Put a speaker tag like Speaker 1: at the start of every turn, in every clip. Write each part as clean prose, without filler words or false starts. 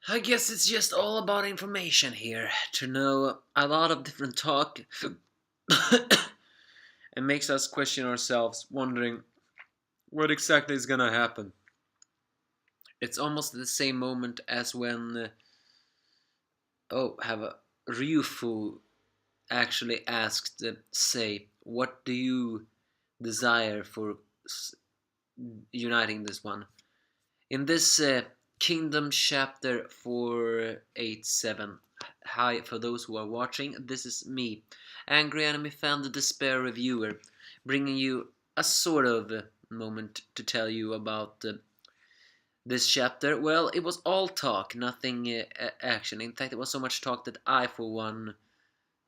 Speaker 1: I guess it's just all about information here to know a lot of different talk. It makes us question ourselves, wondering what exactly is gonna happen. It's almost the same moment as when have a Ryufu actually asked, say, what do you desire for uniting this one? In this Kingdom chapter 487, hi for those who are watching, this is me, Angry Anime Fan, the Despair Reviewer, bringing you a sort of moment to tell you about this chapter. Well, it was all talk, nothing action. In fact, it was so much talk that I, for one,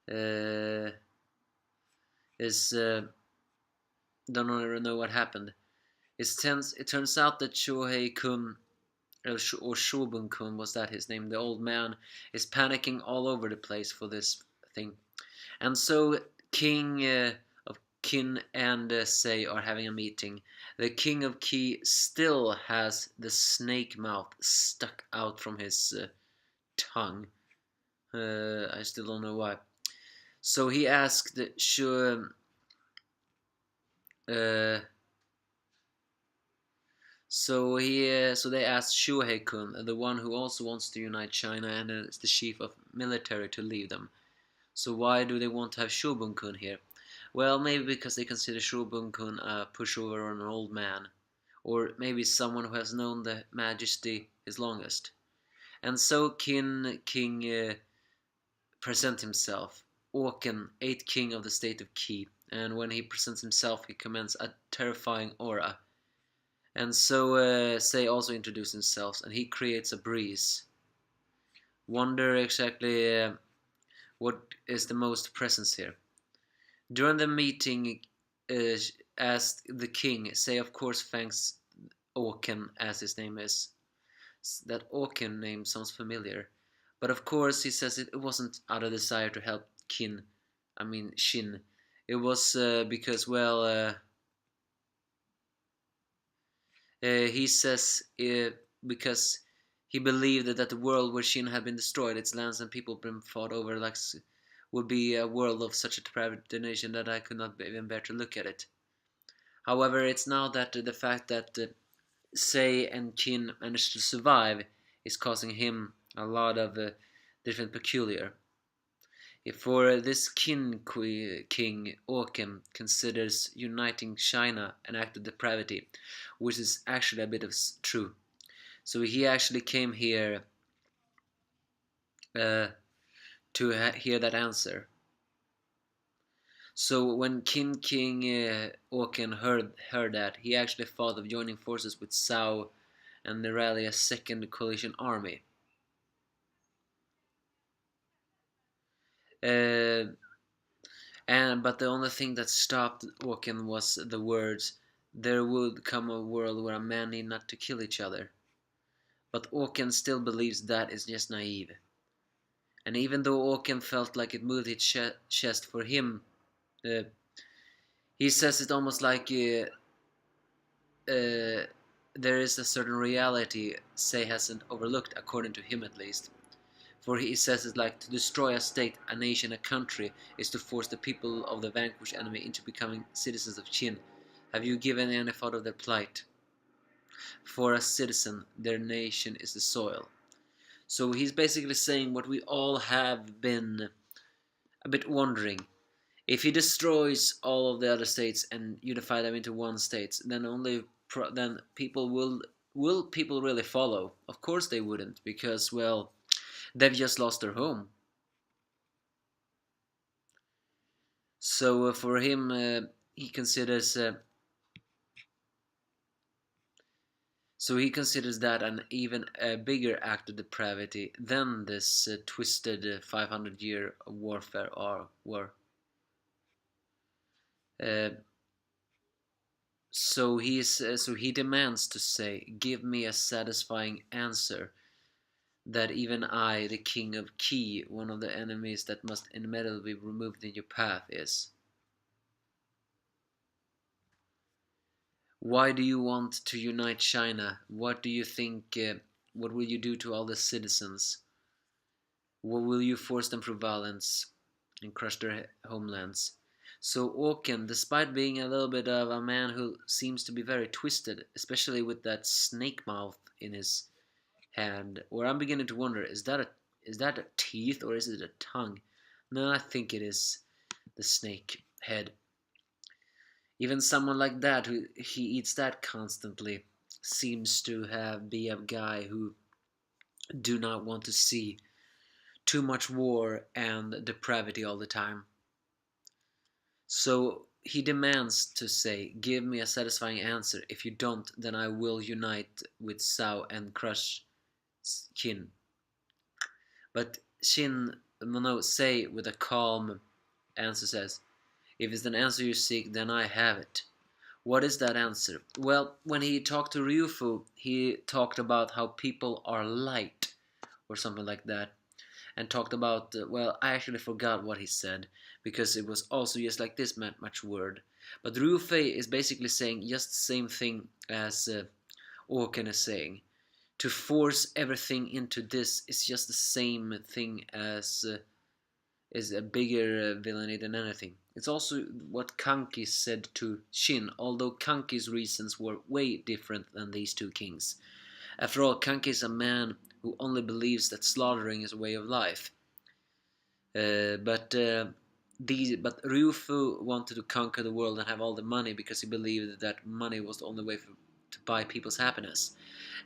Speaker 1: uh, is don't really know what happened. It turns out that Shohei Kun or Shobun-kun, was that his name? The old man is panicking all over the place for this thing, and so King of Kin and Sei are having a meeting. The King of Ki still has the snake mouth stuck out from his tongue. I still don't know why. So he asked Shu. Uh, so they asked Shuhei-kun, the one who also wants to unite China and is the chief of military, to leave them. So why do they want to have Shobun-kun here? Well, maybe because they consider Shobun-kun a pushover or an old man, or maybe someone who has known the Majesty his longest. And so King present himself, Ouken, 8th king of the state of Qi, and when he presents himself, he commands a terrifying aura. And so Sei also introduces himself, and he creates a breeze. Wonder exactly what is the most presence here. During the meeting, uh, as the king, Sei of course thanks Ouken, as his name is. That Ouken name sounds familiar. But of course he says it wasn't out of desire to help Shin. It was because, well, he says because he believed that the world where Shin had been destroyed, its lands and people been fought over, would be a world of such a depraved nation that I could not even bear to look at it. However, it's now that the fact that Sei and Qin managed to survive is causing him a lot of different peculiar. If for this king, Ouken considers uniting China an act of depravity, which is actually a bit of true. So he actually came here uh, to hear that answer. So when King Ouken heard that, he actually thought of joining forces with Cao and rally a second coalition army. Uh, but the only thing that stopped Ouken was the words, "There would come a world where a man need not to kill each other." But Ouken still believes that is just naive. And even though Ouken felt like it moved his chest for him, uh, he says it almost like there is a certain reality Sei hasn't overlooked, according to him at least. For he says it like to destroy a state, a nation, a country is to force the people of the vanquished enemy into becoming citizens of Qin. Have you given any thought of their plight? For a citizen, their nation is the soil. So he's basically saying what we all have been a bit wondering. If he destroys all of the other states and unify them into one state, then then people will people really follow? Of course they wouldn't, because, well, they've just lost their home. So for him, he considers that an even bigger act of depravity than this twisted 500-year warfare or war. Uh, so he demands to say, "Give me a satisfying answer that even I, the king of Qi, one of the enemies that must inevitably be removed in your path, is." Why do you want to unite China? What do you think What will you do to all the citizens? What will you force them through violence and crush their homelands? So Ouken, despite being a little bit of a man who seems to be very twisted, especially with that snake mouth in his hand, where I'm beginning to wonder, is that a teeth or is it a tongue? No, I think it is the snake head. Even someone like that who he eats that constantly seems to have be a guy who do not want to see too much war and depravity all the time. So he demands to say, give me a satisfying answer. If you don't, then I will unite with Sao and crush Qin. But Shin no say with a calm answer says, if it's an answer you seek, then I have it. What is that answer? Well, when he talked to Ryufu, he talked about how people are light, or something like that. And talked about, well, I actually forgot what he said, because it was also just like this much word. But Ryufei is basically saying just the same thing as Ouken is saying. To force everything into this is just the same thing as is a bigger villainy than anything. It's also what Kanki said to Shin, although Kanki's reasons were way different than these two kings. After all, Kanki is a man who only believes that slaughtering is a way of life. But Ryufu wanted to conquer the world and have all the money because he believed that money was the only way to buy people's happiness.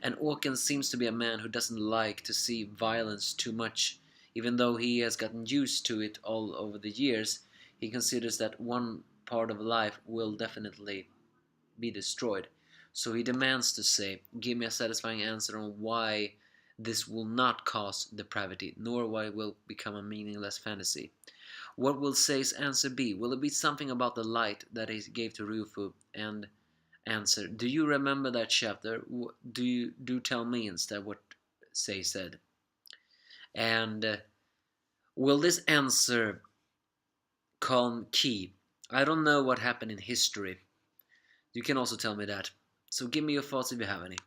Speaker 1: And Ouken seems to be a man who doesn't like to see violence too much. Even though he has gotten used to it all over the years, he considers that one part of life will definitely be destroyed. So he demands to say, give me a satisfying answer on why this will not cause depravity, nor why it will become a meaningless fantasy. What will Sei's answer be? Will it be something about the light that he gave to Ryufu? And answer, do you remember that chapter? Do tell me instead what Sei said. And will this answer calm Key? I don't know what happened in history. You can also tell me that. So give me your thoughts if you have any.